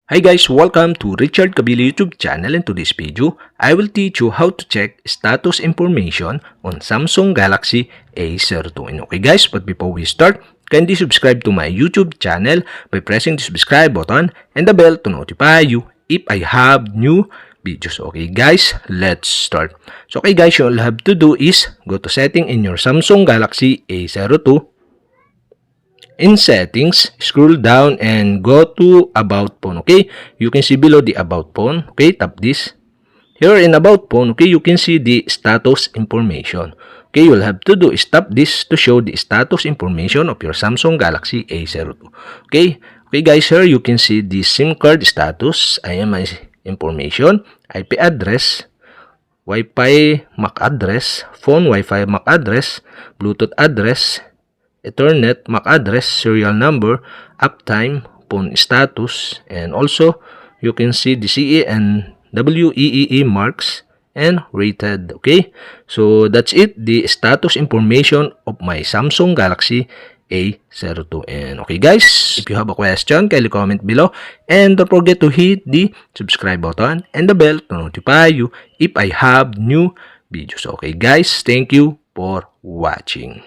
Hi guys, welcome to Richard Cabile YouTube channel. In today's video, I will teach you how to check status information on Samsung Galaxy A02. And okay guys, but before we start, kindly subscribe to my YouTube channel by pressing the subscribe button and the bell to notify you if I have new videos. Okay guys, let's start. So okay guys, all you have to do is go to setting in your Samsung Galaxy A02. In settings, scroll down and go to about phone. Okay, you can see below the about phone. Okay, tap this. Here in about phone, okay, you can see the status information. Okay, you'll have to do is tap this to show the status information of your Samsung Galaxy A02. Okay, guys, here you can see the SIM card status, IMEI information, IP address, Wi-Fi MAC address, phone Wi-Fi MAC address, Bluetooth address, Ethernet MAC address, serial number, uptime, phone status, and also you can see the CE and WEEE marks and rated. Okay, so that's it, the status information of my Samsung Galaxy A02. And okay guys, if you have a question, kindly comment below and don't forget to hit the subscribe button and the bell to notify you if I have new videos. Okay guys, thank you for watching.